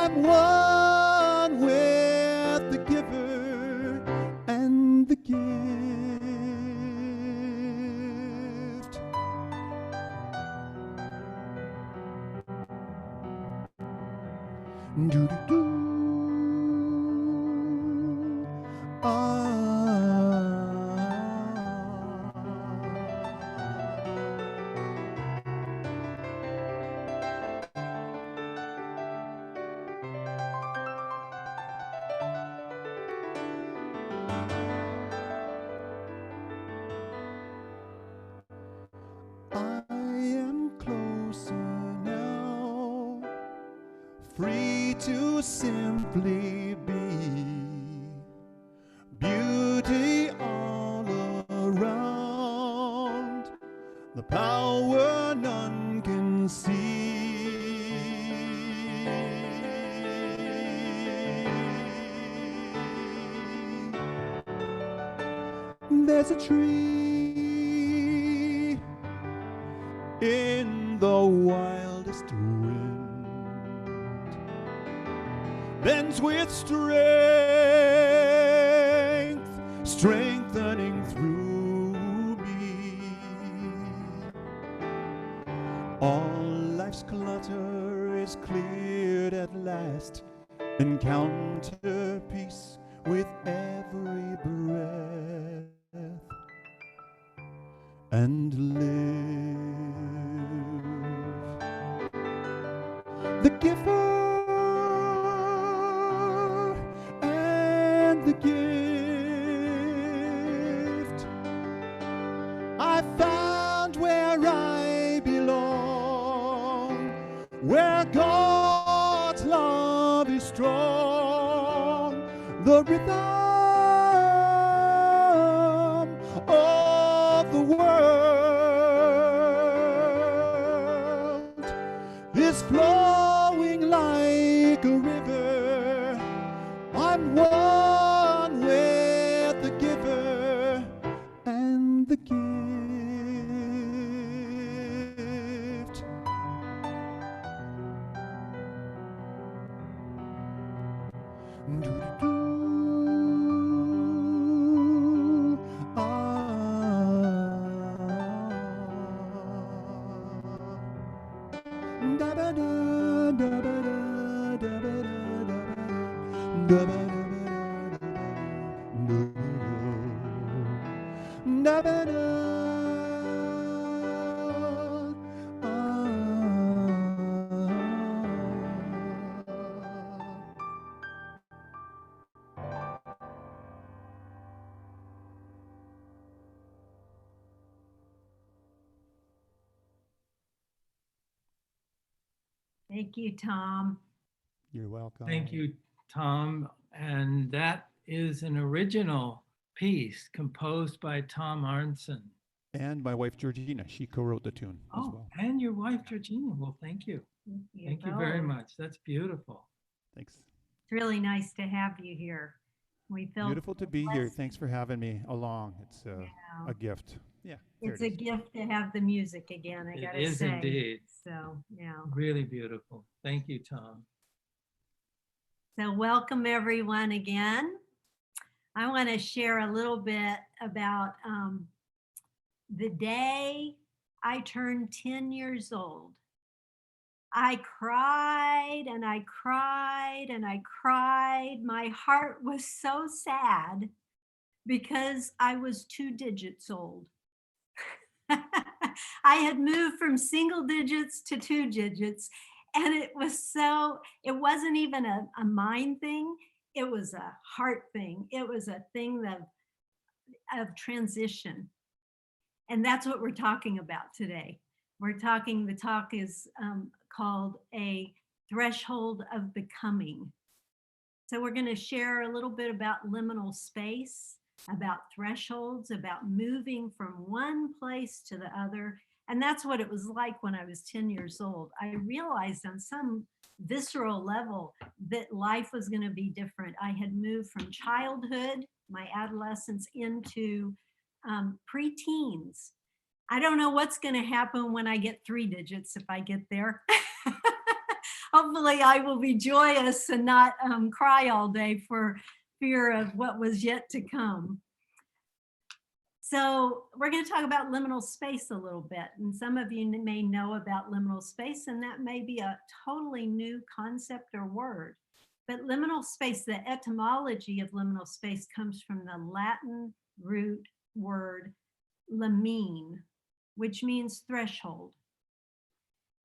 I'm one with the giver and the gift. Do-do-do. I am closer now, free to simply be. Beauty all around, the power none can see. There's a tree in the wildest wind, bends with strength, strengthening through me. All life's clutter is cleared at last. Encounter peace with every breath and live. The giver and the gift. I found where I belong, where God's love is strong. The rhythm of the world is flowing like a river. I'm one with the giver and the gift. Do-do-do. Thank you, Tom. You're welcome. Thank you, Tom. And that is an original piece composed by Tom Arnson. And my wife, Georgina, she co-wrote the tune as Oh, well. and your wife, Georgina. Well, thank you. Thank you very both. much. That's beautiful. Thanks. It's really nice to have you here. We feel Beautiful to be here. blessed. Thanks for having me along. It's a gift. Yeah. there It's it a is. gift to have the music again, I It gotta is say. indeed. So, yeah. Really beautiful. Thank you, Tom. So welcome everyone again. I want to share a little bit about the day I turned 10 years old. I cried and I cried and I cried. My heart was so sad because I was 2 digits old. I had moved from single digits to 2 digits, and it wasn't even a mind thing. It was a heart thing. It was a thing of transition. And that's what we're talking about today. The talk is called A Threshold of Becoming. So we're going to share a little bit about liminal space, about thresholds, about moving from one place to the other. And that's what it was like when I was 10 years old. I realized on some visceral level that life was going to be different. I had moved from childhood, my adolescence, into preteens. I don't know what's going to happen when I get 3 digits, if I get there. hopefully I will be joyous and not cry all day for fear of what was yet to come. So we're going to talk about liminal space a little bit. And some of you may know about liminal space, and that may be a totally new concept or word. But liminal space, the etymology of liminal space comes from the Latin root word limine, which means threshold.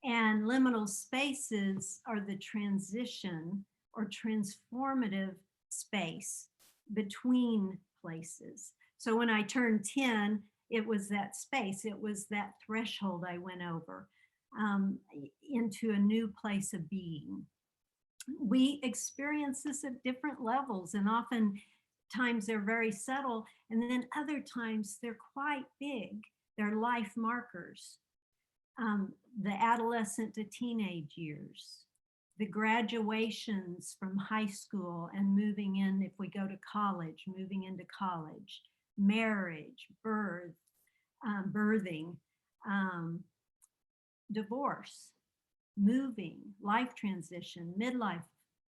And liminal spaces are the transition or transformative space between places. So when I turned 10, it was that space, it was that threshold I went over into a new place of being. We experience this at different levels, and often times they're very subtle, and then other times they're quite big. They're life markers. The adolescent to teenage years, the graduations from high school and moving in, if we go to college, moving into college, marriage, birth, birthing, divorce, moving, life transition, midlife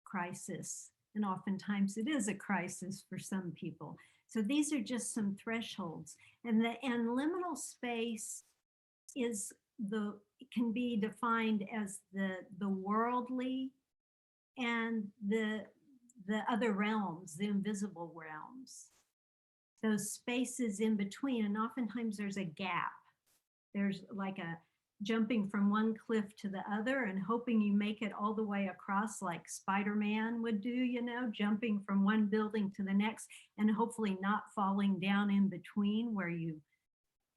crisis, and oftentimes it is a crisis for some people. So these are just some thresholds, and liminal space is can be defined as the worldly and the other realms, the invisible realms, those spaces in between. And oftentimes there's a gap. There's like a jumping from one cliff to the other and hoping you make it all the way across, like Spider-Man would do, you know, jumping from one building to the next and hopefully not falling down in between where you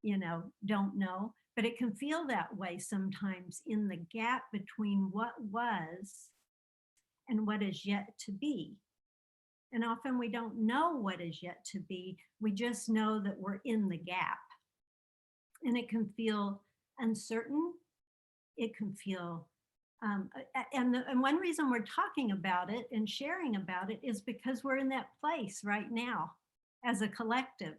know, don't know. But it can feel that way sometimes in the gap between what was and what is yet to be. And often we don't know what is yet to be. We just know that we're in the gap. And it can feel uncertain. It can feel, and one reason we're talking about it and sharing about it is because we're in that place right now as a collective.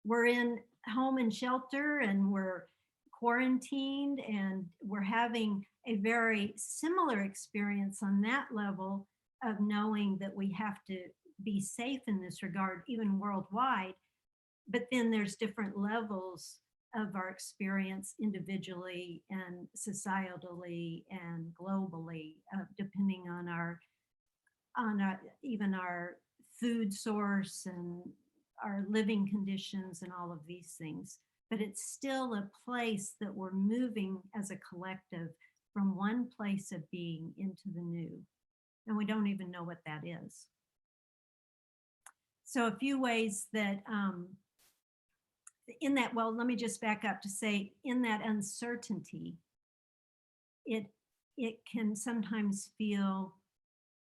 We're in home and shelter, and we're quarantined, and we're having a very similar experience on that level of knowing that we have to be safe in this regard, even worldwide. But then there's different levels of our experience individually and societally and globally, depending on even our food source and our living conditions and all of these things. But it's still a place that we're moving as a collective from one place of being into the new. And we don't even know what that is. So a few ways that in that, well, let me just back up to say, in that uncertainty, it can sometimes feel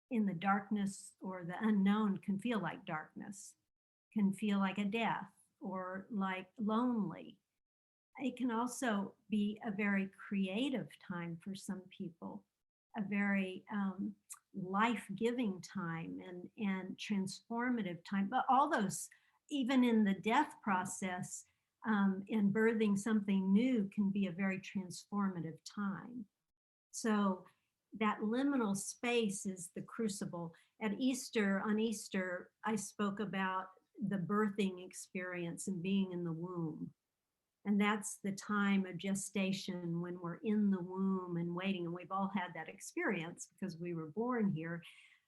in the darkness, or the unknown can feel like darkness, can feel like a death or like lonely. It can also be a very creative time for some people, a very life-giving time and transformative time. But all those, even in the death process, and birthing something new can be a very transformative time. So that liminal space is the crucible. At Easter, on Easter, I spoke about the birthing experience and being in the womb. And that's the time of gestation when we're in the womb and waiting. And we've all had that experience because we were born here,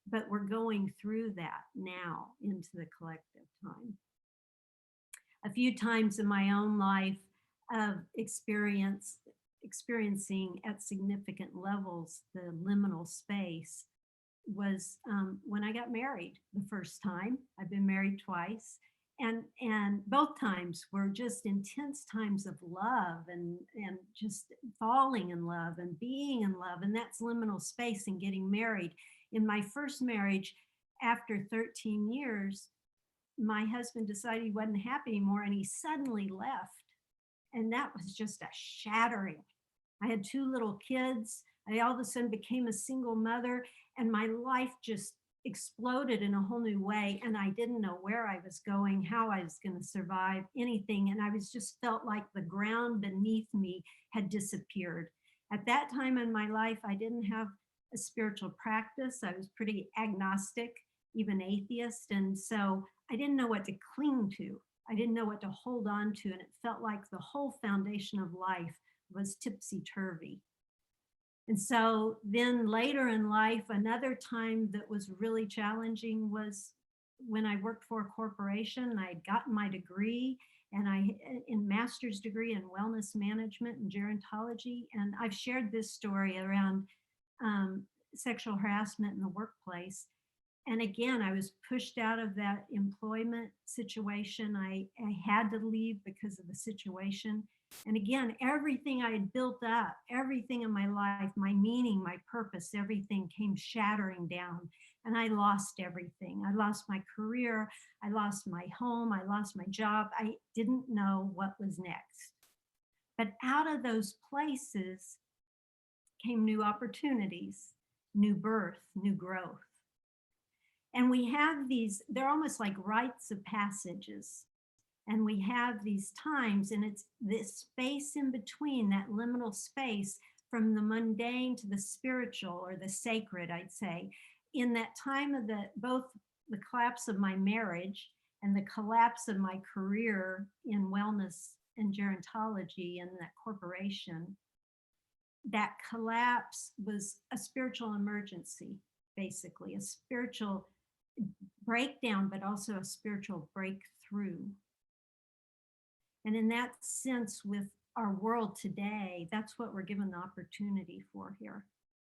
but we're going through that now into the collective time. A few times in my own life of experiencing at significant levels the liminal space was when I got married the first time. I've been married twice. And both times were just intense times of love and just falling in love and being in love. And that's liminal space and getting married. In my first marriage, after 13 years, my husband decided he wasn't happy anymore, and he suddenly left. And that was just a shattering. I had 2 little kids. I all of a sudden became a single mother, and my life just exploded in a whole new way. And I didn't know where I was going, how I was going to survive, anything. And I was just felt like the ground beneath me had disappeared. At that time in my life, I didn't have a spiritual practice. I was pretty agnostic, even atheist. And so I didn't know what to cling to. I didn't know what to hold on to. And it felt like the whole foundation of life was tipsy-turvy. And so then later in life, another time that was really challenging was when I worked for a corporation. I had gotten my degree and in master's degree in wellness management and gerontology. And I've shared this story around sexual harassment in the workplace. And again, I was pushed out of that employment situation. I had to leave because of the situation. And again, everything I had built up, everything in my life, my meaning, my purpose, everything came shattering down. And I lost everything. I lost my career. I lost my home. I lost my job. I didn't know what was next. But out of those places came new opportunities, new birth, new growth. And we have these, they're almost like rites of passages. And we have these times, and it's this space in between, that liminal space from the mundane to the spiritual or the sacred, I'd say. In that time of both the collapse of my marriage and the collapse of my career in wellness and gerontology and that corporation, that collapse was a spiritual emergency, basically, a spiritual breakdown, but also a spiritual breakthrough. And in that sense, with our world today, that's what we're given the opportunity for here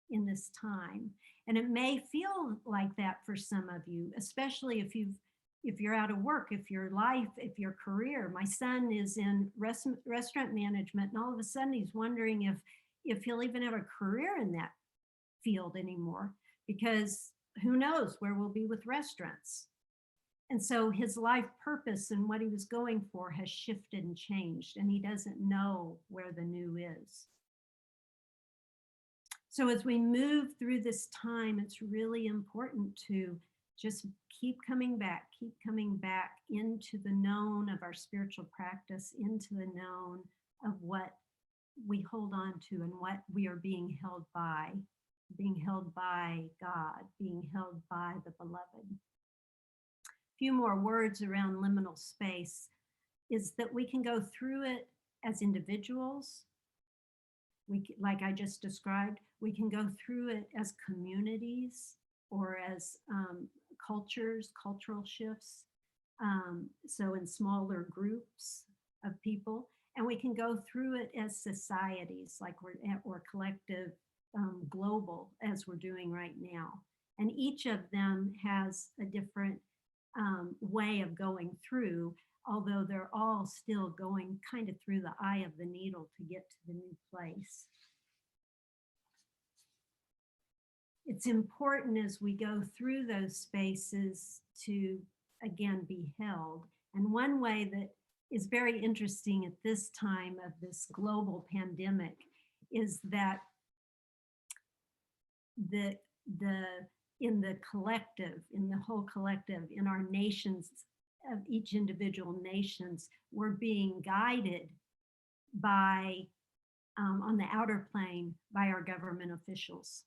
in this time. And it may feel like that for some of you, especially if you're out of work, if your life, if your career. My son is in restaurant management, and all of a sudden he's wondering if he'll even have a career in that field anymore, because who knows where we'll be with restaurants. And so his life purpose and what he was going for has shifted and changed, and he doesn't know where the new is. So as we move through this time, it's really important to just keep coming back into the known of our spiritual practice, into the known of what we hold on to and what we are being held by God, being held by the beloved. A few more words around liminal space is that we can go through it as individuals. Like I just described, we can go through it as communities or as cultural shifts. So in smaller groups of people, and we can go through it as societies, like or collective, global, as we're doing right now. And each of them has a different way of going through, although they're all still going kind of through the eye of the needle to get to the new place. It's important as we go through those spaces to, again, be held. And one way that is very interesting at this time of this global pandemic is that in the collective, in the whole collective, in our nations, of each individual nations, we're being guided by, on the outer plane, by our government officials.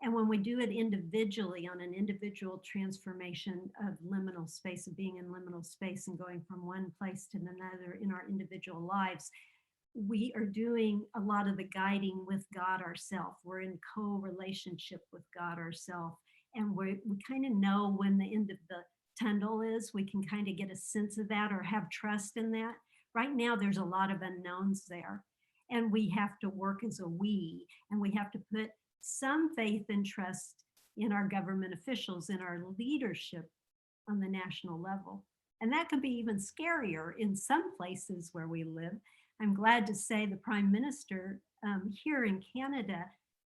And when we do it individually, on an individual transformation of liminal space, of being in liminal space and going from one place to another in our individual lives, we are doing a lot of the guiding with God ourselves. We're in co-relationship with God ourselves. And we kind of know when the end of the tunnel is. We can kind of get a sense of that or have trust in that. Right now, there's a lot of unknowns there. And we have to work as a we, and we have to put some faith and trust in our government officials, in our leadership on the national level. And that can be even scarier in some places where we live. I'm glad to say the Prime Minister here in Canada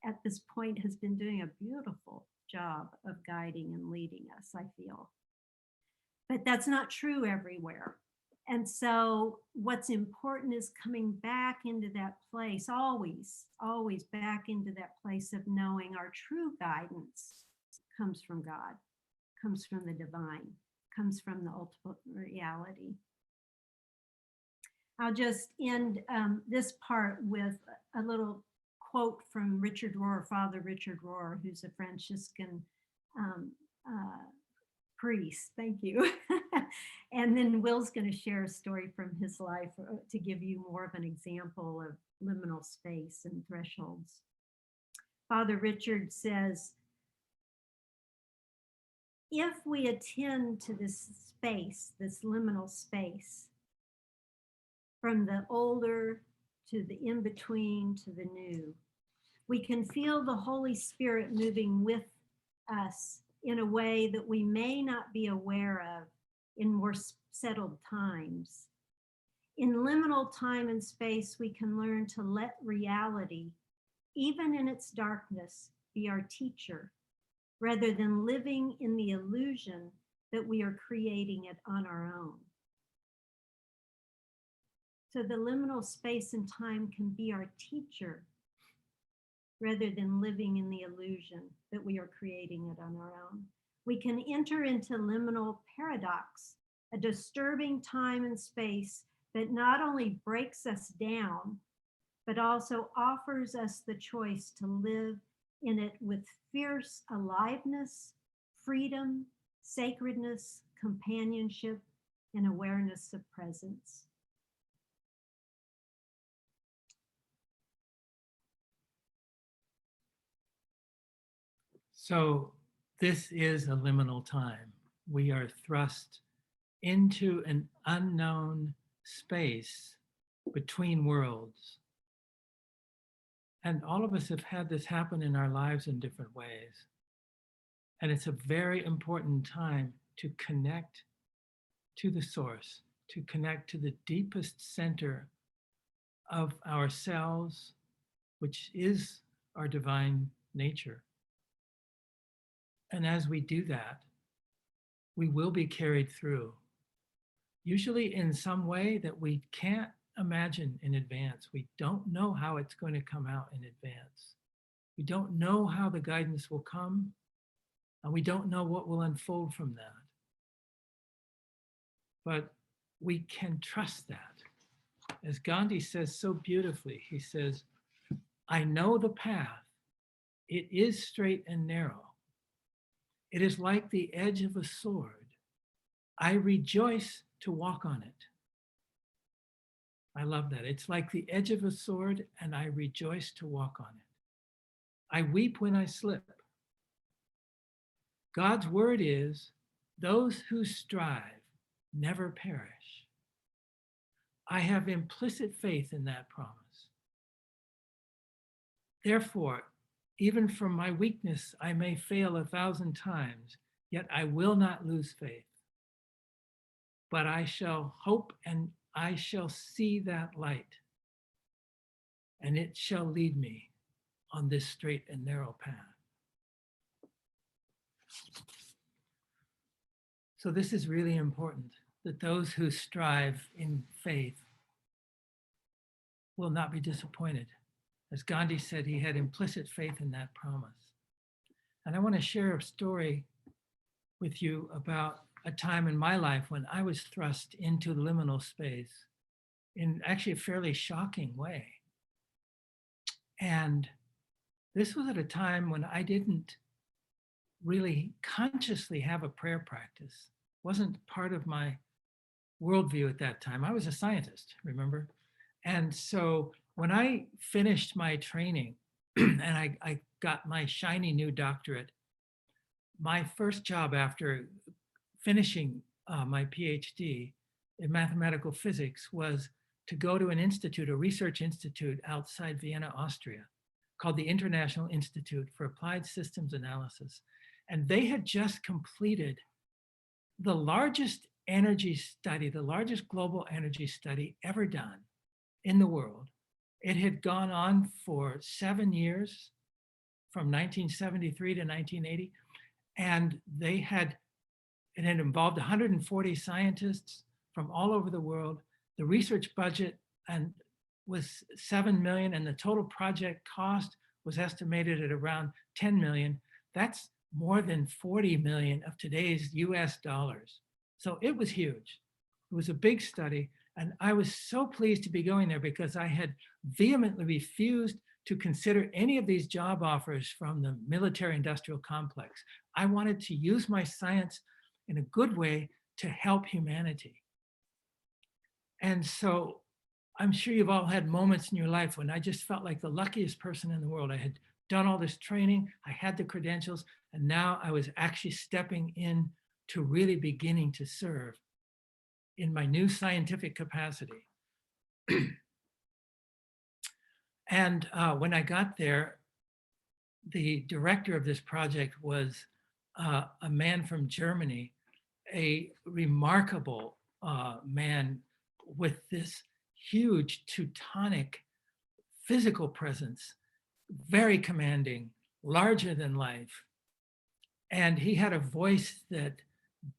at this point has been doing a beautiful job of guiding and leading us, I feel. But that's not true everywhere. And so what's important is coming back into that place, always back into that place of knowing our true guidance comes from God, comes from the divine, comes from the ultimate reality. I'll just end this part with a little quote from from Richard Rohr, Father Richard Rohr, who's a Franciscan priest. Thank you. And then Will's going to share a story from his life to give you more of an example of liminal space and thresholds. Father Richard says, if we attend to this space, this liminal space, from the older to the in-between to the new, we can feel the Holy Spirit moving with us in a way that we may not be aware of in more settled times. In liminal time and space, we can learn to let reality, even in its darkness, be our teacher, rather than living in the illusion that we are creating it on our own. So the liminal space and time can be our teacher, rather than living in the illusion that we are creating it on our own. We can enter into liminal paradox, a disturbing time and space that not only breaks us down, but also offers us the choice to live in it with fierce aliveness, freedom, sacredness, companionship, and awareness of presence. So this is a liminal time. We are thrust into an unknown space between worlds. And all of us have had this happen in our lives in different ways. And it's a very important time to connect to the source, to connect to the deepest center of ourselves, which is our divine nature. And as we do that, we will be carried through, usually in some way that we can't imagine in advance. We don't know how it's going to come out in advance. We don't know how the guidance will come, and we don't know what will unfold from that. But we can trust that. As Gandhi says so beautifully, he says, I know the path. It is straight and narrow. It is like the edge of a sword. I rejoice to walk on it. I love that. It's like the edge of a sword, and I rejoice to walk on it. I weep when I slip. God's word is, those who strive never perish. I have implicit faith in that promise. Therefore, even from my weakness, I may fail 1,000 times, yet I will not lose faith. But I shall hope, and I shall see that light, and it shall lead me on this straight and narrow path. So this is really important, that those who strive in faith will not be disappointed. As Gandhi said, he had implicit faith in that promise. And I want to share a story with you about a time in my life when I was thrust into the liminal space in actually a fairly shocking way. And this was at a time when I didn't really consciously have a prayer practice. It wasn't part of my worldview at that time. I was a scientist, remember? And so when I finished my training and I got my shiny new doctorate, my first job after finishing my PhD in mathematical physics was to go to an institute, a research institute outside Vienna, Austria, called the International Institute for Applied Systems Analysis. And they had just completed the largest energy study, the largest global energy study ever done in the world. It had gone on for 7 years, from 1973 to 1980. And it had involved 140 scientists from all over the world. The research budget was 7 million, and the total project cost was estimated at around 10 million. That's more than 40 million of today's US dollars. So it was huge. It was a big study. And I was so pleased to be going there because I had vehemently refused to consider any of these job offers from the military industrial complex. I wanted to use my science in a good way to help humanity. And so I'm sure you've all had moments in your life when I just felt like the luckiest person in the world. I had done all this training, I had the credentials, and now I was actually stepping in to really beginning to serve in my new scientific capacity. And when I got there, the director of this project was a man from Germany, a remarkable man with this huge Teutonic physical presence, very commanding, larger than life. And he had a voice that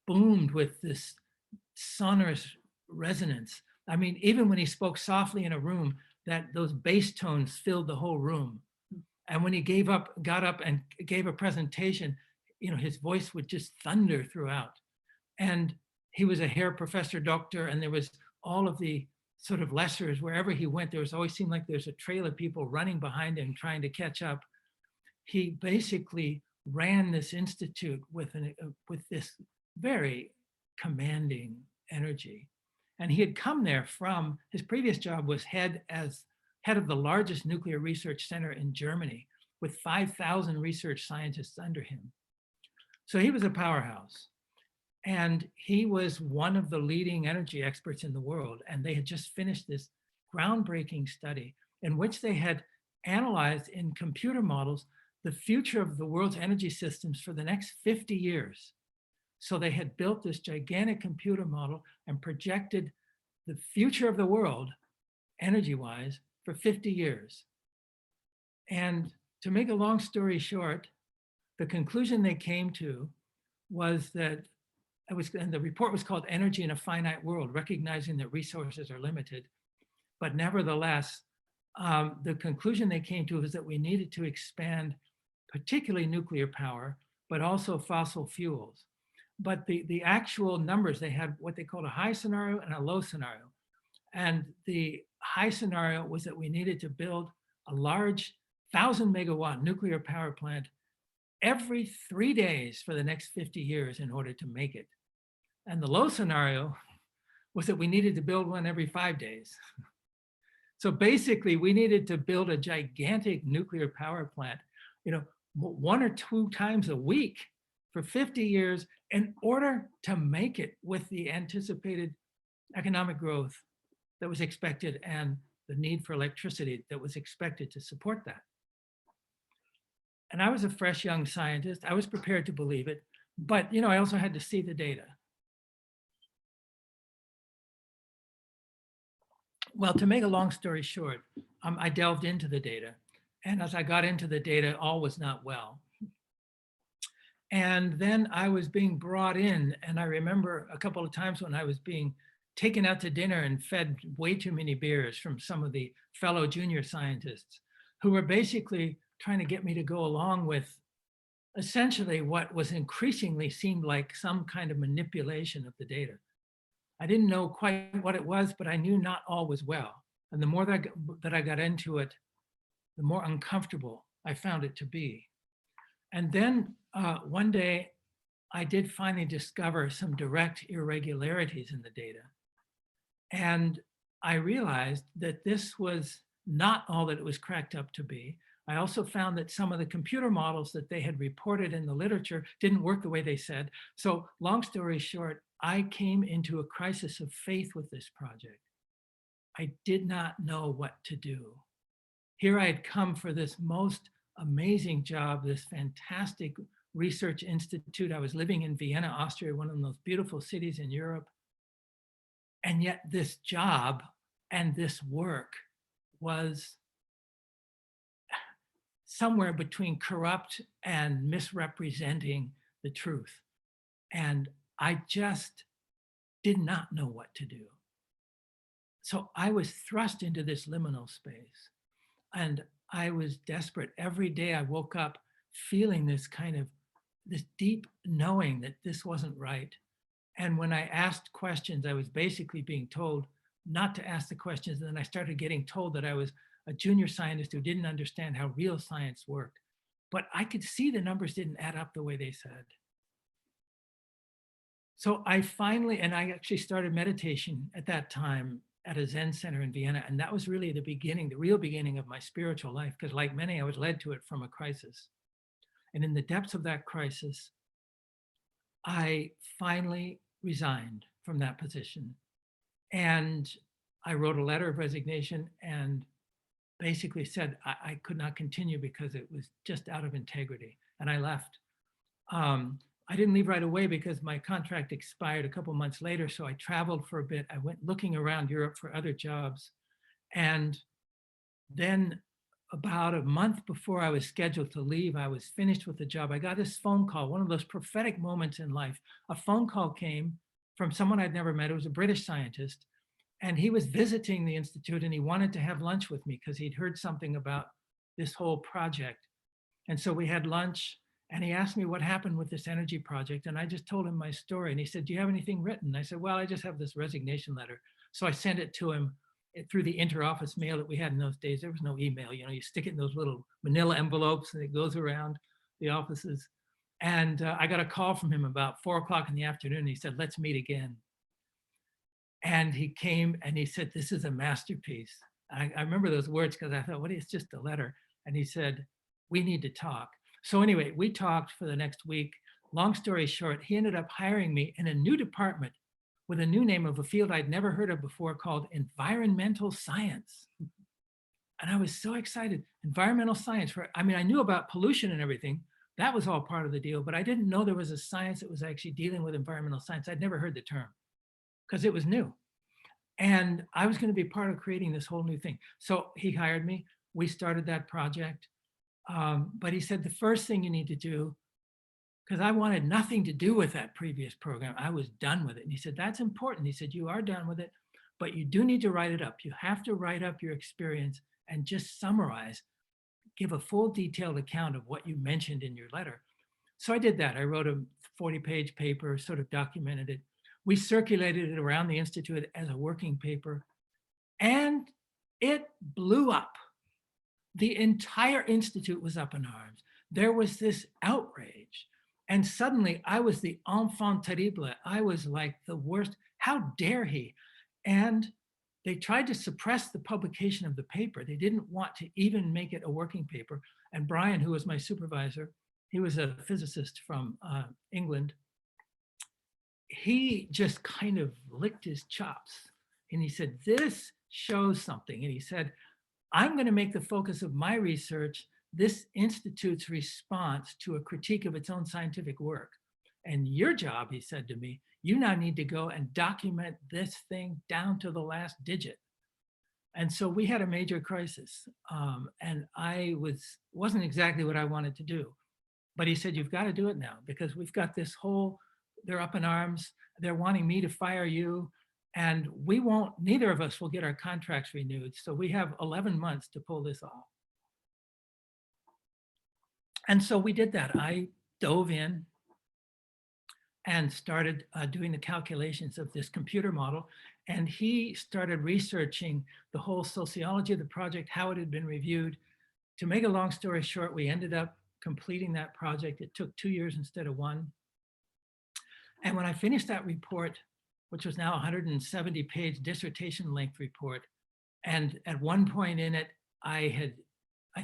boomed with this sonorous resonance. I mean, even when he spoke softly in a room, those bass tones filled the whole room. And when he got up and gave a presentation, his voice would just thunder throughout. And he was a Herr Professor Doctor, and there was all of the sort of lessers. Wherever he went, there always seemed like there's a trail of people running behind him trying to catch up. He basically ran this institute with this very commanding energy. And he had come there from, his previous job was head of the largest nuclear research center in Germany with 5,000 research scientists under him. So he was a powerhouse. And he was one of the leading energy experts in the world. And they had just finished this groundbreaking study in which they had analyzed in computer models the future of the world's energy systems for the next 50 years. So they had built this gigantic computer model and projected the future of the world, energy-wise, for 50 years. And to make a long story short, the conclusion they came to was that and the report was called Energy in a Finite World, recognizing that resources are limited. But nevertheless, the conclusion they came to was that we needed to expand particularly nuclear power, but also fossil fuels. But the actual numbers, they had what they called a high scenario and a low scenario. And the high scenario was that we needed to build a large 1,000 megawatt nuclear power plant every 3 days for the next 50 years in order to make it. And the low scenario was that we needed to build one every 5 days. So basically, we needed to build a gigantic nuclear power plant, 1 or 2 times a week for 50 years in order to make it with the anticipated economic growth that was expected and the need for electricity that was expected to support that. And I was a fresh young scientist. I was prepared to believe it, but I also had to see the data. Well, to make a long story short, I delved into the data. And as I got into the data, all was not well. And then I was being brought in, and I remember a couple of times when I was being taken out to dinner and fed way too many beers from some of the fellow junior scientists who were basically trying to get me to go along with essentially what was increasingly seemed like some kind of manipulation of the data. I didn't know quite what it was, but I knew not all was well. And the more that I got into it, the more uncomfortable I found it to be. And then one day, I did finally discover some direct irregularities in the data. And I realized that this was not all that it was cracked up to be. I also found that some of the computer models that they had reported in the literature didn't work the way they said. So long story short, I came into a crisis of faith with this project. I did not know what to do. Here I had come for this most amazing job, this fantastic research institute. I was living in Vienna, Austria, one of the most beautiful cities in Europe. And yet this job and this work was somewhere between corrupt and misrepresenting the truth. And I just did not know what to do. So I was thrust into this liminal space, and I was desperate. Every day I woke up feeling this deep knowing that this wasn't right. And when I asked questions, I was basically being told not to ask the questions. And then I started getting told that I was a junior scientist who didn't understand how real science worked. But I could see the numbers didn't add up the way they said. So I finally, and I actually started meditation at that time at a Zen center in Vienna. And that was really the beginning, the real beginning of my spiritual life, because like many, I was led to it from a crisis. And in the depths of that crisis, I finally resigned from that position. And I wrote a letter of resignation and basically said I could not continue because it was just out of integrity. And I left. I didn't leave right away because my contract expired a couple months later. So I traveled for a bit. I went looking around Europe for other jobs. And then about a month before I was scheduled to leave, I was finished with the job. I got this phone call, one of those prophetic moments in life. A phone call came from someone I'd never met. It was a British scientist. And he was visiting the Institute and he wanted to have lunch with me because he'd heard something about this whole project. And so we had lunch and he asked me what happened with this energy project. And I just told him my story. And he said, do you have anything written? I said, well, I just have this resignation letter. So I sent it to him through the interoffice mail that we had in those days. There was no email, you know, you stick it in those little manila envelopes and it goes around the offices. And I got a call from him about 4 o'clock in the afternoon. He said, let's meet again. And he came and he said, this is a masterpiece. I remember those words because I thought, what, it's just a letter. And he said, we need to talk. So anyway, we talked for the next week. Long story short, he ended up hiring me in a new department with a new name of a field I'd never heard of before called environmental science. And I was so excited. Environmental science, I mean, I knew about pollution and everything. That was all part of the deal, but I didn't know there was a science that was actually dealing with environmental science. I'd never heard the term because it was new. And I was going to be part of creating this whole new thing. So he hired me. We started that project. But he said, the first thing you need to do, because I wanted nothing to do with that previous program. I was done with it. And he said, that's important. He said, you are done with it, but you do need to write it up. You have to write up your experience and just summarize, give a full detailed account of what you mentioned in your letter. So I did that. I wrote a 40-page paper, sort of documented it. We circulated it around the Institute as a working paper, and it blew up. The entire Institute was up in arms. There was this outrage. And suddenly I was the enfant terrible. I was like the worst. How dare he? And they tried to suppress the publication of the paper. They didn't want to even make it a working paper. And Brian, who was my supervisor, he was a physicist from England. He just kind of licked his chops. And he said, this shows something. And he said, I'm going to make the focus of my research this institute's response to a critique of its own scientific work. And your job, he said to me, you now need to go and document this thing down to the last digit. And so we had a major crisis. And I wasn't exactly what I wanted to do. But he said, you've got to do it now because we've got this whole, they're up in arms. They're wanting me to fire you. And neither of us will get our contracts renewed. So we have 11 months to pull this off. And so we did that. I dove in and started doing the calculations of this computer model. And he started researching the whole sociology of the project, how it had been reviewed. To make a long story short, we ended up completing that project. It took 2 years instead of 1. And when I finished that report, which was now a 170-page dissertation length report, and at one point in it, I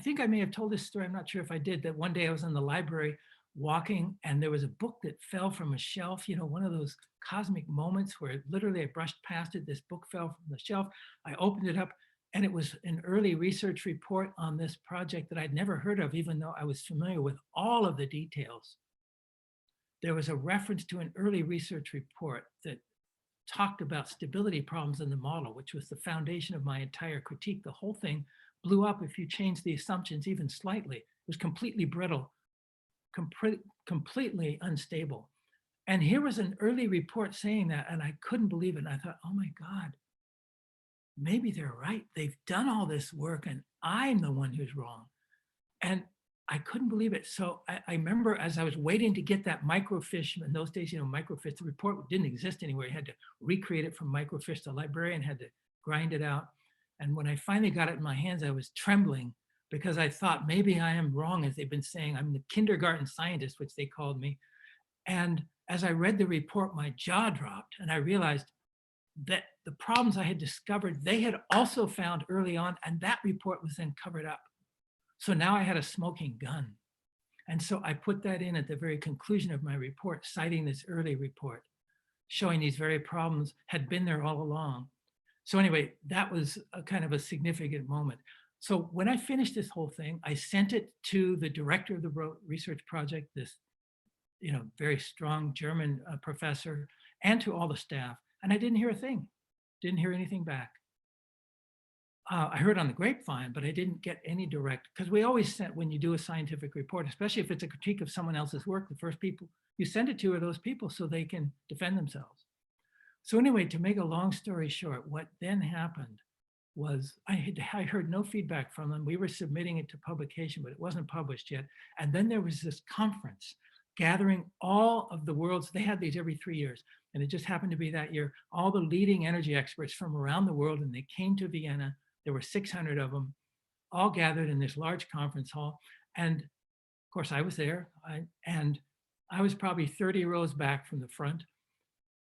think I may have told this story, I'm not sure if I did, that one day I was in the library walking and there was a book that fell from a shelf, you know, one of those cosmic moments where literally I brushed past it, this book fell from the shelf. I opened it up and it was an early research report on this project that I'd never heard of, even though I was familiar with all of the details. There was a reference to an early research report that talked about stability problems in the model, which was the foundation of my entire critique. The whole thing blew up if you change the assumptions even slightly. It was completely brittle, completely unstable. And here was an early report saying that, and I couldn't believe it. And I thought, oh my God, maybe they're right. They've done all this work and I'm the one who's wrong. And I couldn't believe it. So I remember as I was waiting to get that microfiche, in those days, you know, microfiche, the report didn't exist anywhere. You had to recreate it from microfiche. The librarian had to grind it out. And when I finally got it in my hands, I was trembling because I thought maybe I am wrong, as they've been saying. I'm the kindergarten scientist, which they called me. And as I read the report, my jaw dropped, and I realized that the problems I had discovered, they had also found early on, and that report was then covered up. So now I had a smoking gun. And so I put that in at the very conclusion of my report, citing this early report, showing these very problems had been there all along. So anyway, that was a kind of a significant moment. So when I finished this whole thing, I sent it to the director of the research project, this very strong German professor, and to all the staff. And I didn't hear a thing, didn't hear anything back. I heard on the grapevine, but I didn't get any direct, because we always send, when you do a scientific report, especially if it's a critique of someone else's work, the first people you send it to are those people so they can defend themselves. So anyway, to make a long story short, what then happened was I heard no feedback from them. We were submitting it to publication, but it wasn't published yet. And then there was this conference gathering all of the world's, they had these every 3 years, and it just happened to be that year, all the leading energy experts from around the world, and they came to Vienna. There were 600 of them, all gathered in this large conference hall. And of course, I was there, and I was probably 30 rows back from the front.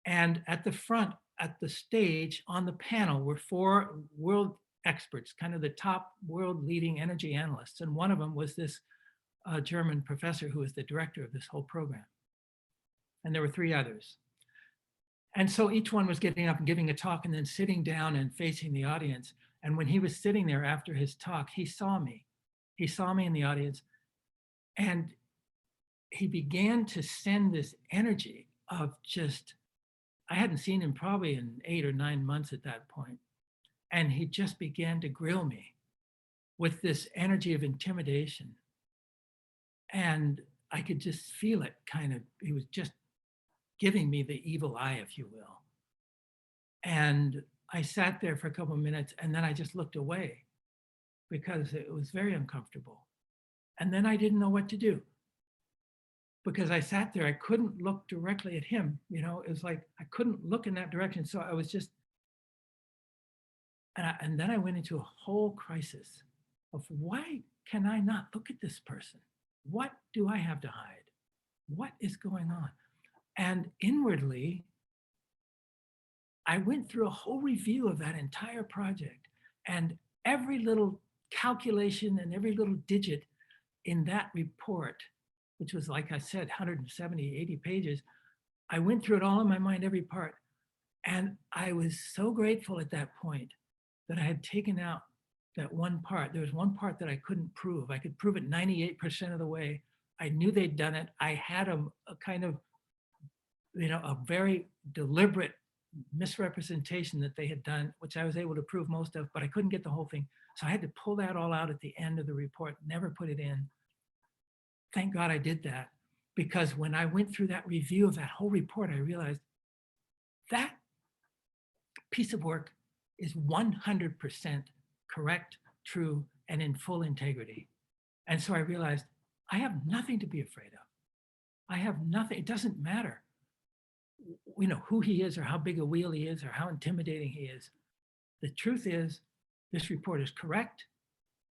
And at the front, at the stage, on the panel, were 4 world experts, kind of the top world leading energy analysts. And one of them was this German professor who was the director of this whole program. And there were 3 others. And so each one was getting up and giving a talk and then sitting down and facing the audience. And when he was sitting there after his talk, he saw me. He saw me in the audience, and he began to send this energy of just, I hadn't seen him probably in 8 or 9 months at that point. And he just began to grill me with this energy of intimidation. And I could just feel it kind of, he was just giving me the evil eye, if you will. And I sat there for a couple of minutes, and then I just looked away because it was very uncomfortable. And then I didn't know what to do because I sat there, I couldn't look directly at him. It was like I couldn't look in that direction. So I was just, and then I went into a whole crisis of why can I not look at this person? What do I have to hide? What is going on? And inwardly, I went through a whole review of that entire project, and every little calculation and every little digit in that report, which was, like I said, 170, 80 pages, I went through it all in my mind, every part. And I was so grateful at that point that I had taken out that one part. There was one part that I couldn't prove. I could prove it 98% of the way. I knew they'd done it. I had a kind of, a very deliberate misrepresentation that they had done, which I was able to prove most of, but I couldn't get the whole thing. So I had to pull that all out at the end of the report, never put it in. Thank God I did that, because when I went through that review of that whole report, I realized that piece of work is 100% correct, true, and in full integrity. And so I realized I have nothing to be afraid of. I have nothing. It doesn't matter, who he is or how big a wheel he is or how intimidating he is. The truth is, this report is correct.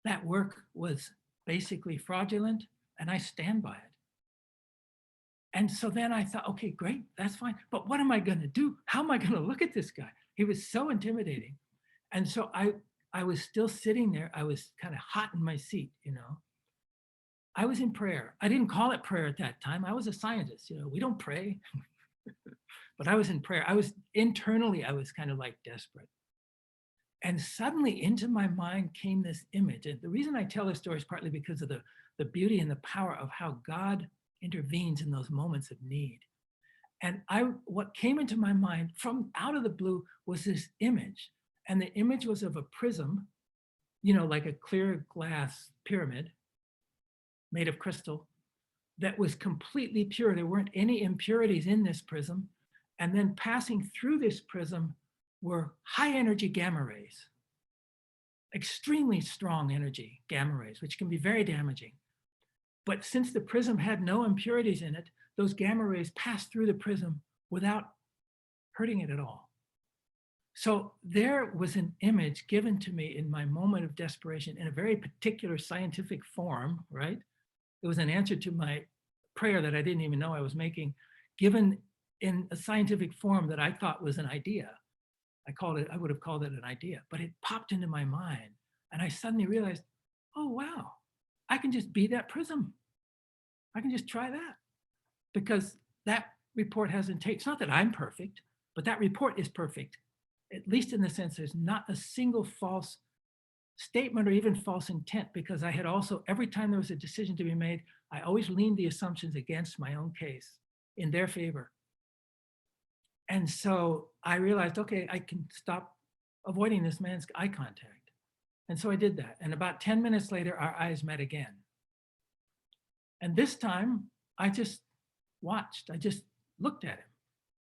That work was basically fraudulent, and I stand by it. And so then I thought, okay, great, that's fine. But what am I going to do? How am I going to look at this guy? He was so intimidating. And so I was still sitting there. I was kind of hot in my seat, I was in prayer. I didn't call it prayer at that time. I was a scientist, we don't pray. But I was in prayer. I was kind of like desperate. And suddenly into my mind came this image. And the reason I tell this story is partly because of the beauty and the power of how God intervenes in those moments of need. And what came into my mind from out of the blue was this image. And the image was of a prism, like a clear glass pyramid made of crystal that was completely pure. There weren't any impurities in this prism. And then passing through this prism were high energy gamma rays, extremely strong energy gamma rays, which can be very damaging. But since the prism had no impurities in it, those gamma rays passed through the prism without hurting it at all. So there was an image given to me in my moment of desperation in a very particular scientific form, right? It was an answer to my prayer that I didn't even know I was making, given in a scientific form that I thought was an idea. I would have called it an idea, but it popped into my mind. And I suddenly realized, oh, wow, I can just be that prism. I can just try that because that report hasn't taken, it's not that I'm perfect, but that report is perfect, at least in the sense there's not a single false statement or even false intent, because I had also, every time there was a decision to be made, I always leaned the assumptions against my own case in their favor. And so I realized, okay, I can stop avoiding this man's eye contact. And so I did that. And about 10 minutes later, our eyes met again. And this time I just watched, I just looked at him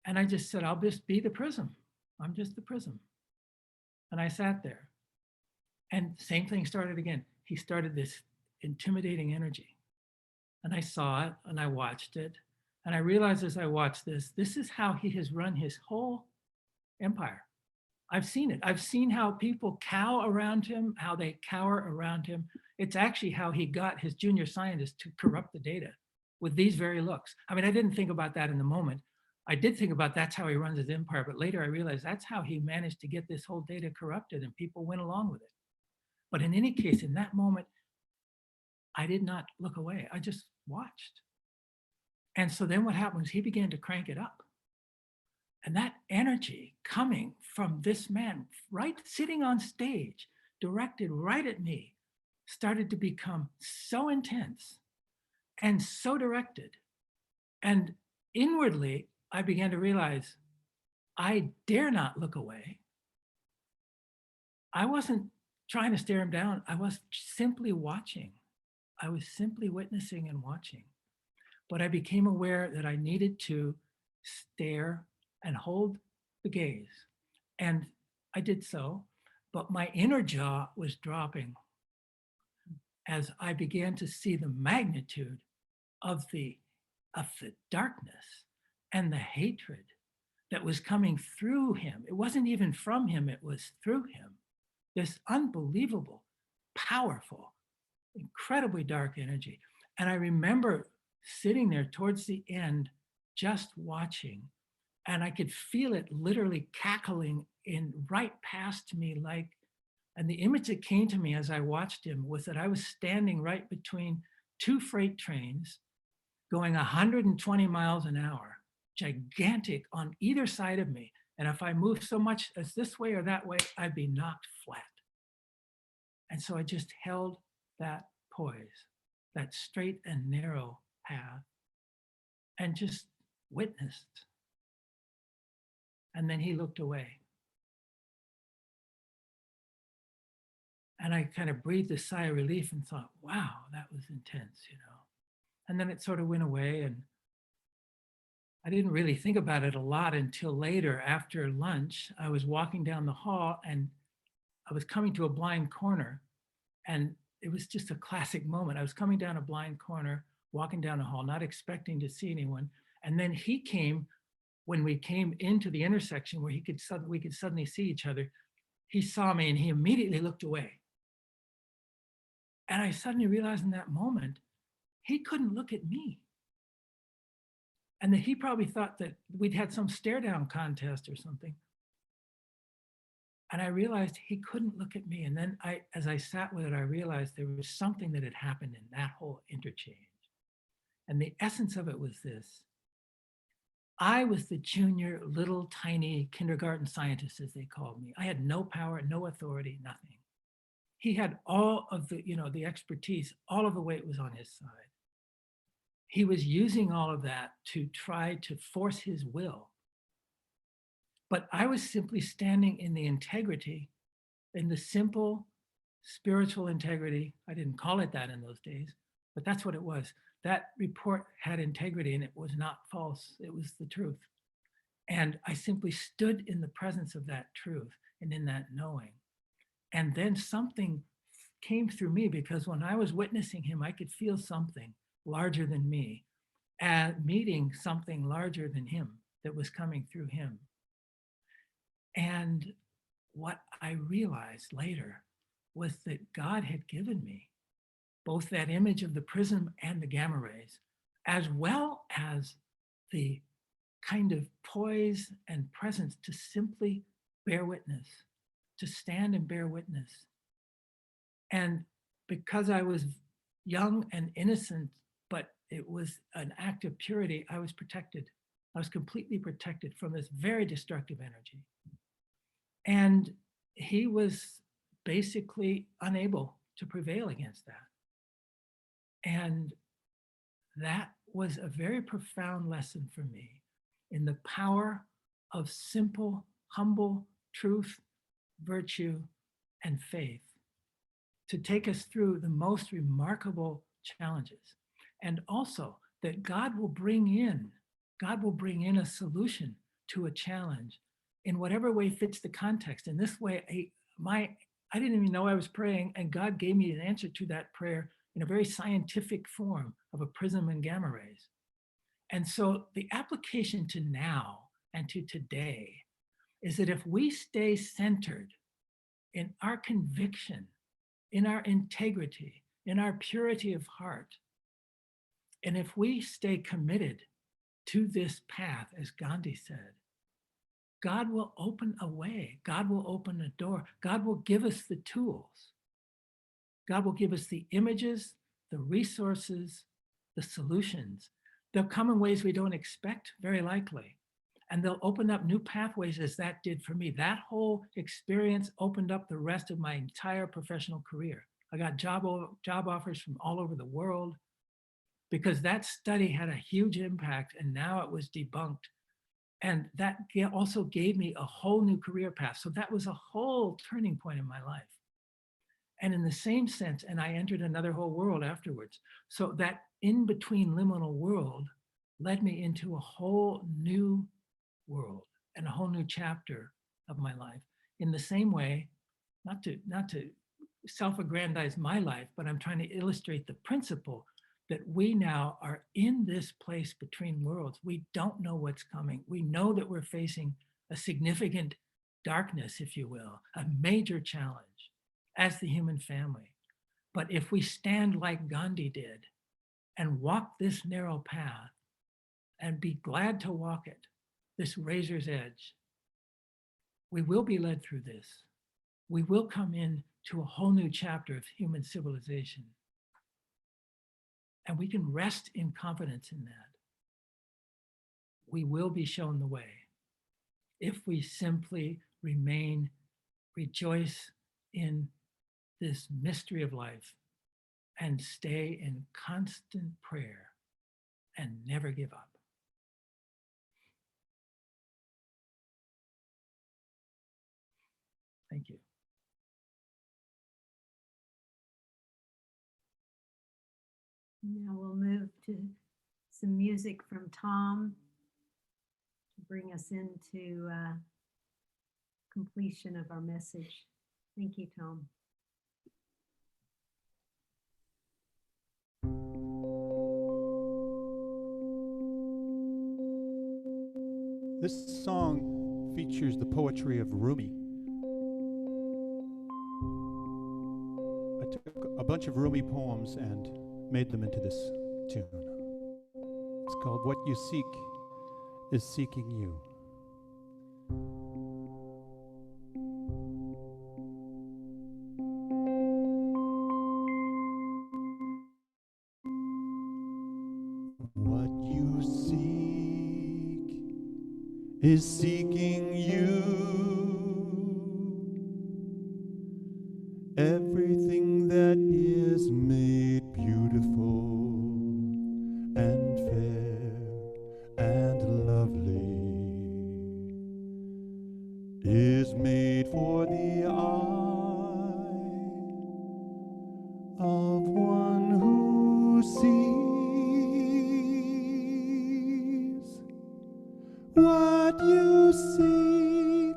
and I just said, I'll just be the prism. I'm just the prism. And I sat there and same thing started again. He started this intimidating energy. And I saw it and I watched it. And I realized as I watched this is how he has run his whole empire. I've seen it. I've seen how people cow around him, how they cower around him. It's actually how he got his junior scientists to corrupt the data with these very looks. I mean, I didn't think about that in the moment. I did think about that's how he runs his empire, but later I realized that's how he managed to get this whole data corrupted and people went along with it. But in any case, in that moment, I did not look away. I just watched. And so then what happened was he began to crank it up. And that energy coming from this man, right sitting on stage, directed right at me, started to become so intense and so directed. And inwardly, I began to realize I dare not look away. I wasn't trying to stare him down. I was simply watching. I was simply witnessing and watching. But I became aware that I needed to stare and hold the gaze. And I did so, but my inner jaw was dropping as I began to see the magnitude of the darkness and the hatred that was coming through him. It wasn't even from him, it was through him. This unbelievable, powerful, incredibly dark energy. And I remember sitting there towards the end, just watching, and I could feel it literally cackling in right past me, like, and the image that came to me as I watched him was that I was standing right between two freight trains going 120 miles an hour, gigantic on either side of me. And if I moved so much as this way or that way, I'd be knocked flat. And so I just held that poise, that straight and narrow path, and just witnessed. And then he looked away. And I kind of breathed a sigh of relief and thought, wow, that was intense, you know. And then it sort of went away. And I didn't really think about it a lot until later after lunch. I was walking down the hall and I was coming to a blind corner. And it was just a classic moment. I was coming down a blind corner, walking down the hall, not expecting to see anyone. And then he came, when we came into the intersection where we could suddenly see each other, he saw me and he immediately looked away. And I suddenly realized in that moment, he couldn't look at me. And that he probably thought that we'd had some stare down contest or something. And I realized he couldn't look at me. And then as I sat with it, I realized there was something that had happened in that whole interchange. And the essence of it was this. I was the junior, little, tiny kindergarten scientist, as they called me. I had no power, no authority, nothing. He had all of the, the expertise, all of the weight was on his side. He was using all of that to try to force his will. But I was simply standing in the integrity, in the simple spiritual integrity. I didn't call it that in those days, but that's what it was. That report had integrity and it was not false. It was the truth. And I simply stood in the presence of that truth and in that knowing. And then something came through me, because when I was witnessing him, I could feel something larger than me, meeting something larger than him that was coming through him. And what I realized later was that God had given me both that image of the prism and the gamma rays, as well as the kind of poise and presence to simply bear witness, to stand and bear witness. And because I was young and innocent, but it was an act of purity, I was protected. I was completely protected from this very destructive energy. And he was basically unable to prevail against that. And that was a very profound lesson for me in the power of simple, humble truth, virtue, and faith to take us through the most remarkable challenges. And also that God will bring in a solution to a challenge in whatever way fits the context. In this way, I didn't even know I was praying, and God gave me an answer to that prayer in a very scientific form of a prism and gamma rays. And so the application to now and to today is that if we stay centered in our conviction, in our integrity, in our purity of heart, and if we stay committed to this path, as Gandhi said, God will open a way. God will open a door. God will give us the tools. God will give us the images, the resources, the solutions. They'll come in ways we don't expect, very likely. And they'll open up new pathways, as that did for me. That whole experience opened up the rest of my entire professional career. I got job offers from all over the world because that study had a huge impact, and now it was debunked. And that also gave me a whole new career path. So that was a whole turning point in my life. And in the same sense, and I entered another whole world afterwards. So that in between liminal world led me into a whole new world and a whole new chapter of my life. In the same way, not to self-aggrandize my life, but I'm trying to illustrate the principle that we now are in this place between worlds. We don't know what's coming. We know that we're facing a significant darkness, if you will, a major challenge as the human family. But if we stand like Gandhi did and walk this narrow path and be glad to walk it, this razor's edge, we will be led through this. We will come in to a whole new chapter of human civilization. And we can rest in confidence in that. We will be shown the way if we simply rejoice in this mystery of life and stay in constant prayer and never give up. Thank you. Now we'll move to some music from Tom to bring us into completion of our message. Thank you, Tom. This song features the poetry of Rumi. I took a bunch of Rumi poems and made them into this tune. It's called What You Seek is Seeking You. What you seek is seeking you. Everything that is made beautiful and fair and lovely is made for the eye of one who sees. What you seek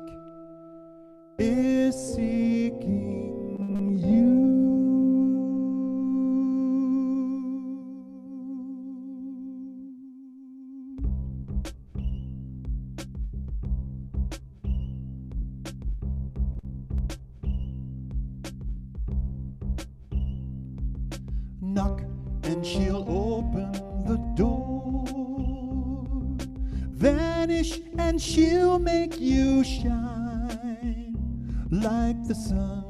is seeking you. and she'll open the door. Vanish and she'll make you shine like the sun.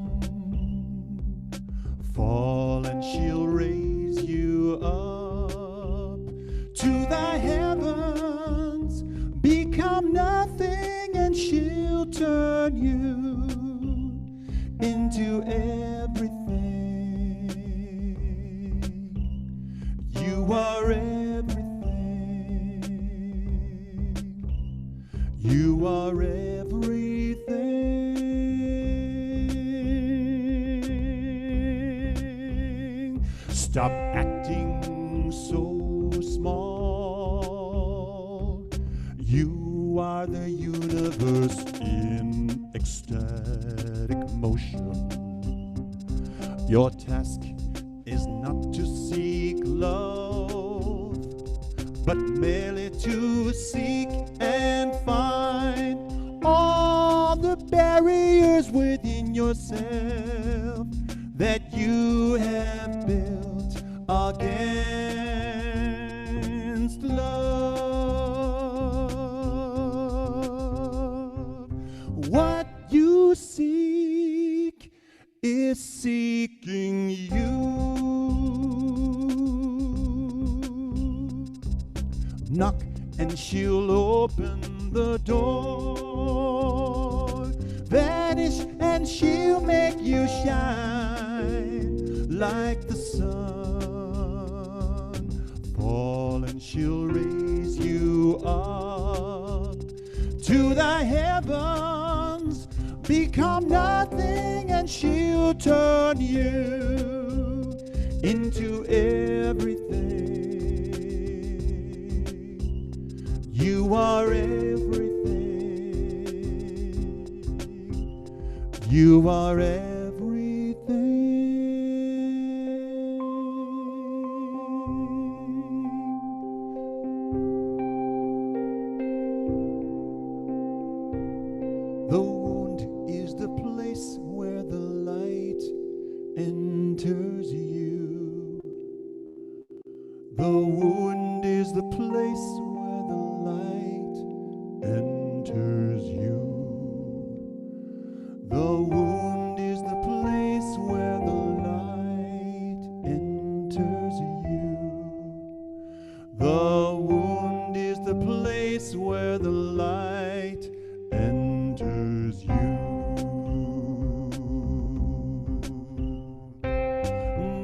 Fall and she'll raise you up to the heavens. Become nothing and she'll turn you into everything. You are everything. You are everything. Stop acting so small. You are the universe in ecstatic motion. Your task is not to seek love, but merely to seek and find all the barriers within yourself that you have built against love. What you seek is seeking you. Knock and she'll open the door. Vanish and she'll make you shine like the sun. Fall and she'll raise you up to the heavens. Become nothing and she'll turn you into everything. You are everything. You are everything. The wound is the place where the light enters you. The wound is the place where the light enters you. The wound is the place where the light enters you. The wound is the place where the light enters you.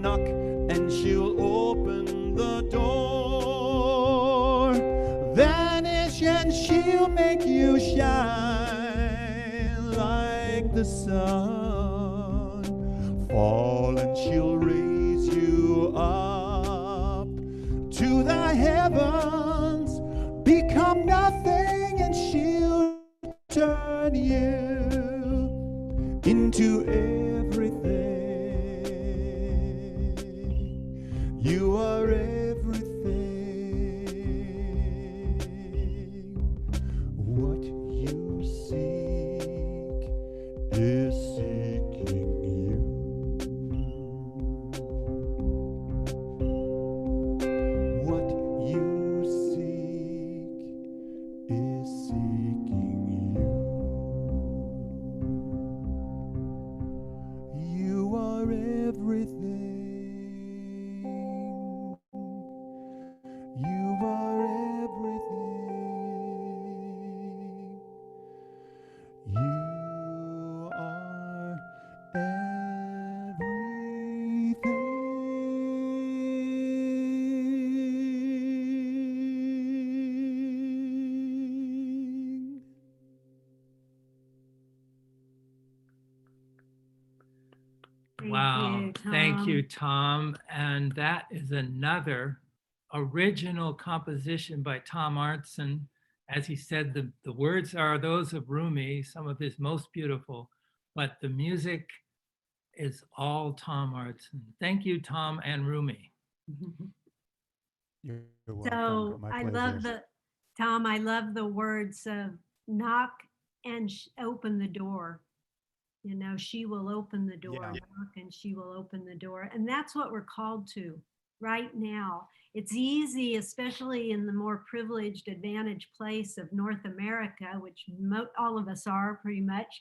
Knock and she'll open the door. Vanish and she'll make you shine like the sun. Fall and she'll raise you up to the heavens. Become nothing and she'll turn you into everything. You are everything. What you seek is seeking you. What you seek is seeking you. You are everything. You are everything. You are everything. Wow. Thank you, Tom. And that is another original composition by Tom Arntzen. As he said, the words are those of Rumi, some of his most beautiful, but the music is all Tom Arntzen. Thank you, Tom and Rumi. You're welcome. So My I pleasure. love Tom, I love the words of knock and open the door. You know, she will open the door, Yeah. knock and she will open the door. And that's what we're called to. right now. It's easy, especially in the more privileged, advantaged place of North America, which all of us are pretty much,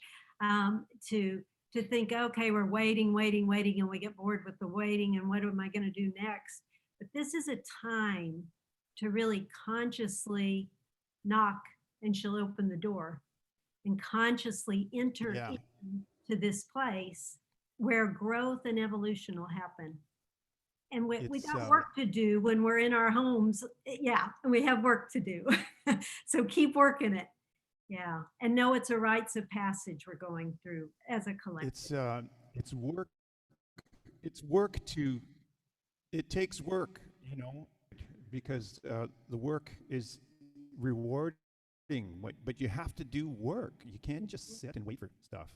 to think, okay, we're waiting, and we get bored with the waiting, and what am I going to do next? But this is a time to really consciously knock, and she'll open the door, and consciously enter Yeah. into this place where growth and evolution will happen. And we got work to do when we're in our homes. Yeah, we have work to do. So keep working it. Yeah, and know it's a rites of passage we're going through as a collective. It's work. It's work to. It takes work, because the work is rewarding. But you have to do work. You can't just sit and wait for stuff,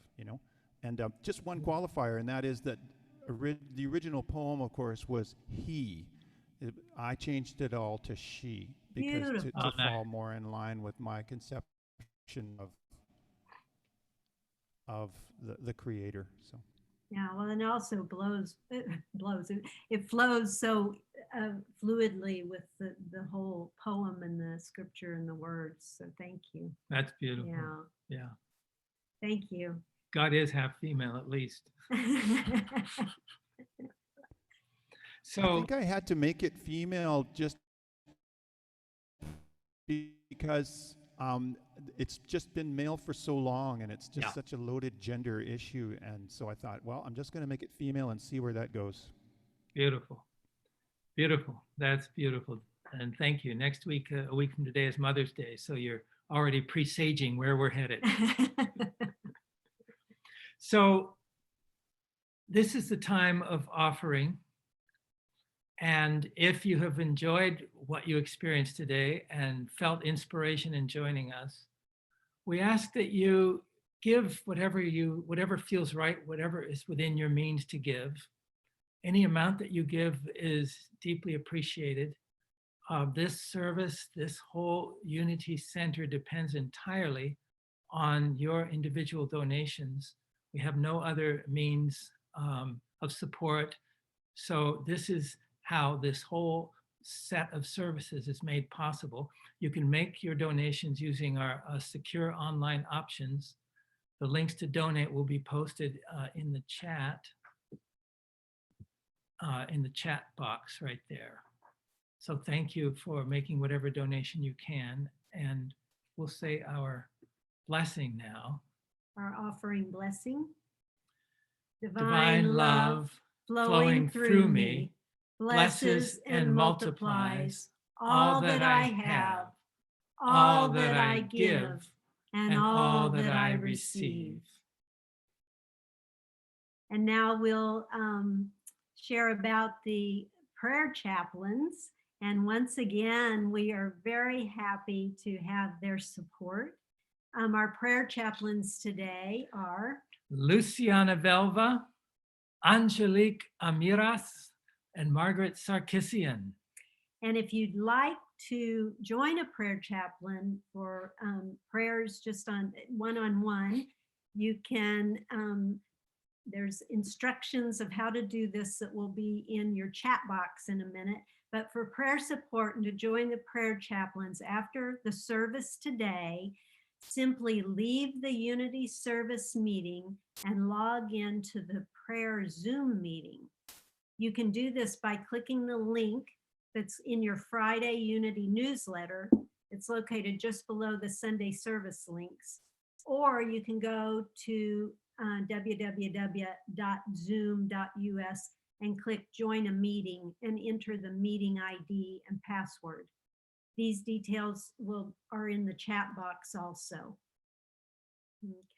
And just one qualifier, and that is that the original poem, of course, was he. I changed it all to she because to fall more in line with my conception of the creator. So. Yeah, well, and also it flows so fluidly with the whole poem and the scripture and the words. So thank you. That's beautiful. Yeah. Yeah. Thank you. God is half female, at least. So I think I had to make it female just because it's just been male for so long, and it's just such a loaded gender issue. And so I thought, well, I'm just going to make it female and see where that goes. Beautiful. Beautiful. That's beautiful. And thank you. Next week, a week from today, is Mother's Day. So you're already presaging where we're headed. So this is the time of offering. And if you have enjoyed what you experienced today and felt inspiration in joining us, we ask that you give whatever feels right, whatever is within your means to give. Any amount that you give is deeply appreciated. This service, this whole Unity Center depends entirely on your individual donations. We have no other means of support. So this is how this whole set of services is made possible. You can make your donations using our secure online options. The links to donate will be posted in the chat box right there. So thank you for making whatever donation you can, and we'll say our blessing now. Our offering blessing. Divine love flowing through me blesses and multiplies all that I have, all that I give, and all that I receive. And now we'll share about the prayer chaplains. And once again, we are very happy to have their support. Our prayer chaplains today are Luciana Velva, Angelique Amiras, and Margaret Sarkissian. And if you'd like to join a prayer chaplain for prayers just on one-on-one, you can, there's instructions of how to do this that will be in your chat box in a minute. But for prayer support and to join the prayer chaplains after the service today, simply leave the Unity service meeting and log into the prayer Zoom meeting. You can do this by clicking the link that's in your Friday Unity newsletter. It's located just below the Sunday service links. Or you can go to www.zoom.us and click join a meeting and enter the meeting ID and password. These details are in the chat box also.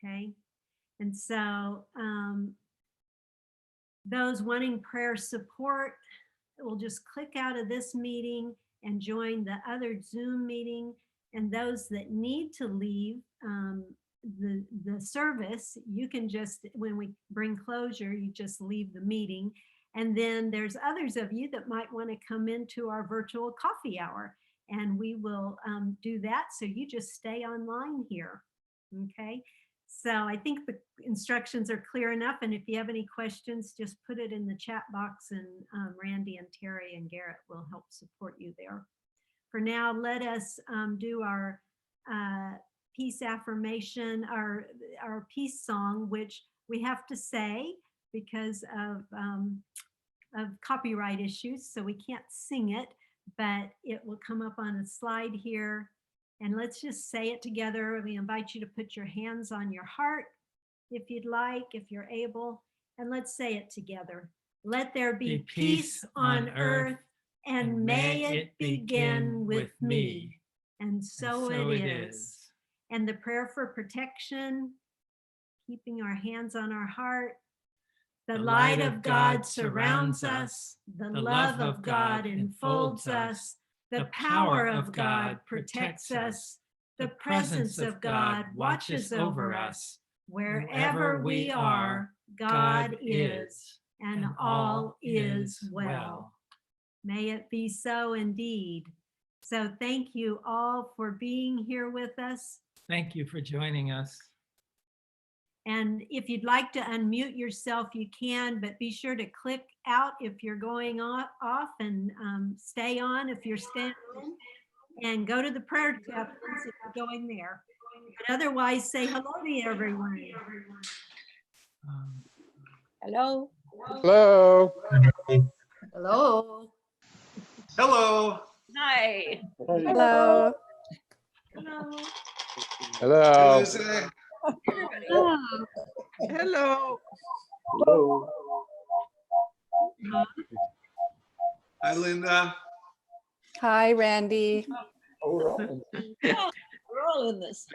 Okay, and so those wanting prayer support will just click out of this meeting and join the other Zoom meeting. And those that need to leave the service, you can just, when we bring closure, you just leave the meeting. And then there's others of you that might want to come into our virtual coffee hour, and we will do that. So you just stay online here. Okay. So I think the instructions are clear enough. And if you have any questions, just put it in the chat box, and Randy and Terry and Garrett will help support you there. For now, let us do our peace affirmation, our peace song, which we have to say because of copyright issues, so we can't sing it, but it will come up on a slide here. And let's just say it together. We invite you to put your hands on your heart if you'd like, if you're able, and let's say it together. Let there be peace on earth, and may it begin with me. And so it is. And the prayer for protection, keeping our hands on our heart. The light of God surrounds us. The love of God enfolds us. The power of God protects us. The presence of God watches over us. Wherever we are, God is, and all is well. May it be so indeed. So thank you all for being here with us. Thank you for joining us. And if you'd like to unmute yourself, you can, but be sure to click out if you're going off and stay on if you're staying on, and go to the prayer chapters if you're going there. But otherwise, say hello to everyone. Hello. Hello. Hello. Hello. Hi. Hello. Hello. Hello. Lizzie. Hello. Hello. Hi, Linda. Hi, Randy. Oh, we're all in this.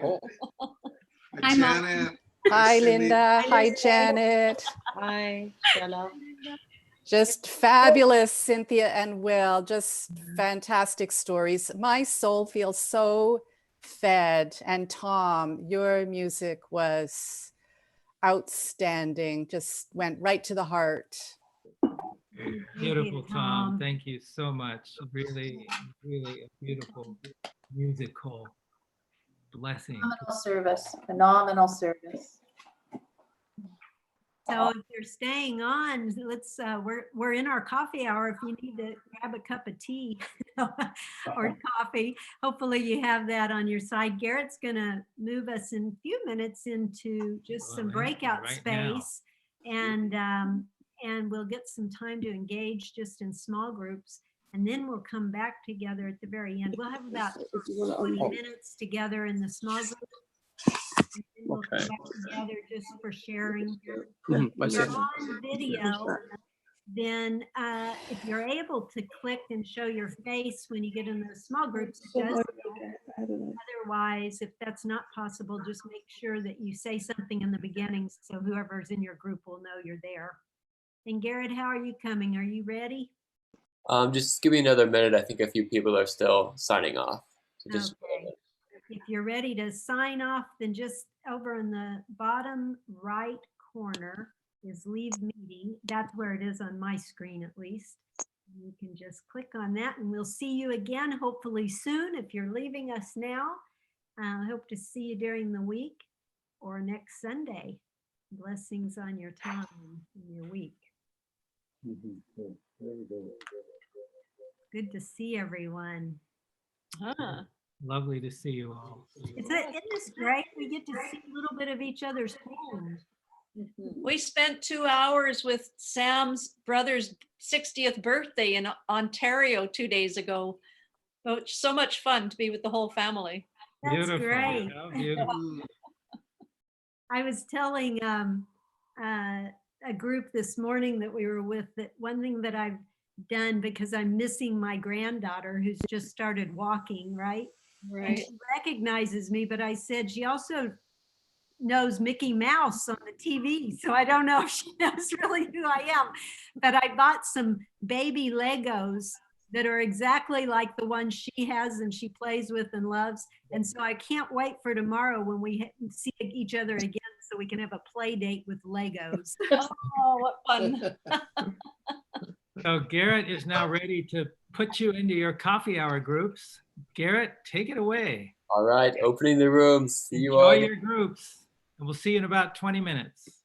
Hi, Janet. Hi, Cindy. Linda. Hi, Janet. Hi, Stella. Just fabulous, Cynthia and Will. Just fantastic stories. My soul feels so fed. And Tom, your music was outstanding. Just went right to the heart. Beautiful, Tom. Thank you so much. Really, really a beautiful musical blessing. Phenomenal service. So if you're staying on, let's we're in our coffee hour. If you need to grab a cup of tea or coffee, hopefully you have that on your side. Garrett's gonna move us in a few minutes into just some breakout right now. space, and we'll get some time to engage just in small groups, and then we'll come back together at the very end. We'll have about 20 minutes together in the small group. And then we'll come back together just for sharing. If you're on video, then if you're able to click and show your face when you get in those small groups, it does help. Otherwise, if that's not possible, just make sure that you say something in the beginning so whoever's in your group will know you're there. And Garrett, how are you coming? Are you ready? Just give me another minute. I think a few people are still signing off. So just Okay. If you're ready to sign off, then just over in the bottom right corner is leave meeting. That's where it is on my screen, at least. You can just click on that, and we'll see you again, hopefully soon. If you're leaving us now, I hope to see you during the week or next Sunday. Blessings on your time and your week. Good to see everyone. Huh. Lovely to see you all. Isn't this great? We get to see a little bit of each other's homes. We spent 2 hours with Sam's brother's 60th birthday in Ontario 2 days ago. So much fun to be with the whole family. That's Beautiful. great. How beautiful. I was telling a group this morning that we were with that one thing that I've done, because I'm missing my granddaughter who's just started walking, right? And Right. she recognizes me, but I said she also knows Mickey Mouse on the TV. So I don't know if she knows really who I am, but I bought some baby Legos that are exactly like the ones she has and she plays with and loves. And so I can't wait for tomorrow when we see each other again so we can have a play date with Legos. Oh, what fun. So Garrett is now ready to put you into your coffee hour groups. Garrett, take it away. all right, opening the room. See you Enjoy all. your groups. And we'll see you in about 20 minutes.